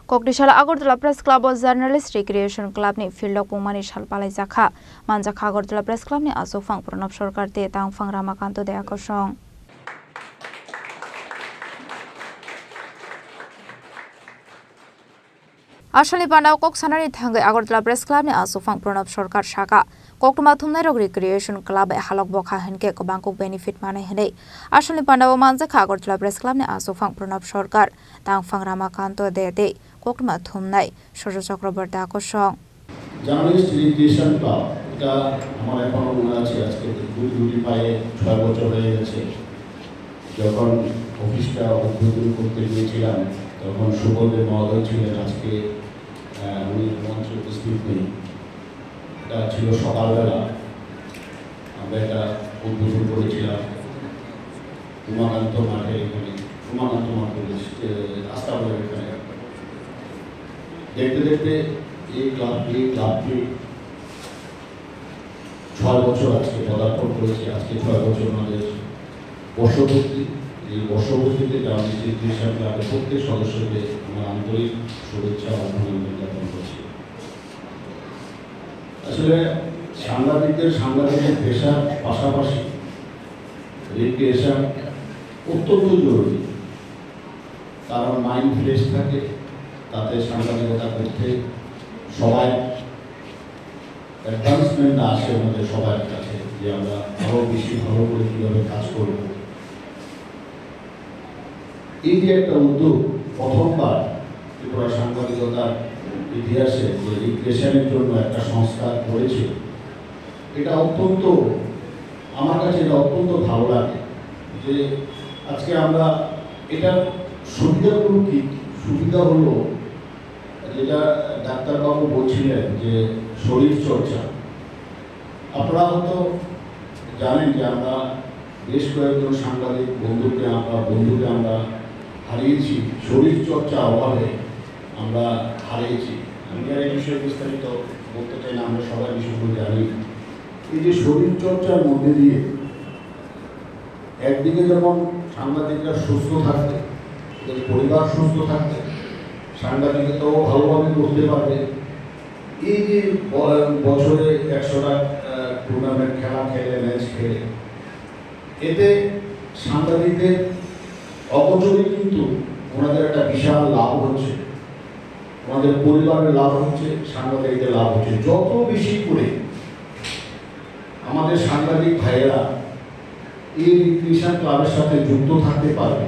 Kokdishala Agortala Press Club o Journalist Recreation Club ni Field Pumani Shalpalai Jakha Manjakha Agortala Press Club ni Asofang Pranab Sarkar te Tangfang Ramakanto de Akosong Ashalni Pandao Kok Sanari Thangai Agortala Press Club ni Asofang Pranab Sarkar Shaka Koktuma Thumnai Rog Recreation Club Halok Bokha Henke ko Bangkok benefit mane hene Ashalni Pandao Manjakha Agortala Press Club ni Asofang Pranab Sarkar Tangfang Ramakanto de Koktuma Thumnai Sojo Chakraborty Akosong Journalist Recreation Club এটা আমার এখনো মনে আছে আজকে দুটি পায়ে 6 বছর হয়ে গেছে যখন অফিসটা উদ্বোধন করতে গিয়েছিলাম তখন সুবলদেব মহোদয় ছিলেন আজকে উনি মঞ্চে উপস্থিত নেই এটা ছিল সকালবেলা আমরা এটা উদ্বোধন করেছিলাম উমাকান্ত মাঠে এখানে উমাকান্ত মাঠে আস্তাবলের এখানে দেখতে দেখতে এই ক্লাবটি 6 বছর আজকে পদার্পণ করেছে আজকে 6 বছর আমাদের বর্ষপূর্তি এই বর্ষপূর্তিতে জার্নালিস্ট রিক্রিয়েশন ক্লাবের প্রত্যেক সদস্যকে আমার আন্তরিক শুভেচ্ছা ও অভিনন্দন জ্ঞাপন করছি আসলে সাংবাদিকের পেশার পাশাপাশি রিক্রিয়েশন অত্যন্ত জরুরি কারণ মাইন্ড ফ্রেশ থাকে তাতে সাংবাদিকতা করতে সবাই অ্যাডভান্সমেন্ট আসে আমাদের সবার কাছে যে আমরা আরও বেশি ভালো করে কীভাবে কাজ করব এই যে একটা উদ্যোগ প্রথমবার ত্রিপুরা সাংবাদিকতার ইতিহাসে যে রিক্রিয়েশনের জন্য একটা সংস্থা করেছে এটা অত্যন্ত আমার কাছে এটা অত্যন্ত ভালো লাগে যে আজকে আমরা এটার সুবিধাগুলো কি সুবিধা হলো যেটা ডাক্তারবাবু বলছিলেন যে শরীর চর্চা আপনারা হয়তো জানেন যে আমরা বেশ কয়েকজন সাংবাদিক বন্ধুকে আমরা হারিয়েছি শরীর চর্চা অভাবে আমরা হারিয়েছি আমি আর এই বিষয়ে বিস্তারিত বলতে চাই না আমরা সবাই বিষয়গুলো জানি এই যে শরীর চর্চার মধ্যে দিয়ে একদিকে যেমন সাংবাদিকরা সুস্থ থাকবে ওদের পরিবার সুস্থ থাকবে সাংবাদিকতাও ভালোভাবে করতে পারবে এই যে বছরে 100টা টুর্নামেন্ট খেলা খেলে ম্যাচ খেলে এতে সাংবাদিকদের অবচরে কিন্তু ওনাদের একটা বিশাল লাভ হচ্ছে ওনাদের পরিবারের লাভ হচ্ছে সাংবাদিকদের লাভ হচ্ছে যত বেশি করে আমাদের সাংবাদিক ভাইয়েরা এই রিক্রিয়েশন ক্লাবের সাথে যুক্ত থাকতে পারবে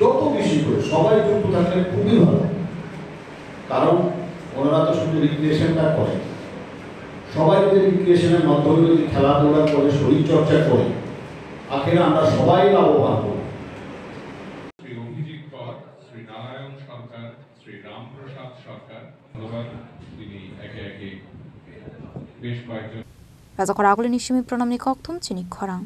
যত বেশি করে সবাই যুক্ত থাকলে খুবই ভালো কারণ ওনারা তো শুধু রিক্রিয়েশনটা করে সবাই যদি রিক্রিয়েশনের মাধ্যমে যদি খেলাধুলা করে শরীর চর্চা করে আখেরে আমরা সবাই লাভবান হব শ্রী অভিজিৎ কর শ্রী নারায়ণ সরকার শ্রী রামপ্রসাদ সরকার তিনি একে একে বেশ কয়েকজন রাজা খরা আগলে নিশ্চিমি প্রণাম নিকথম চিনি খরাং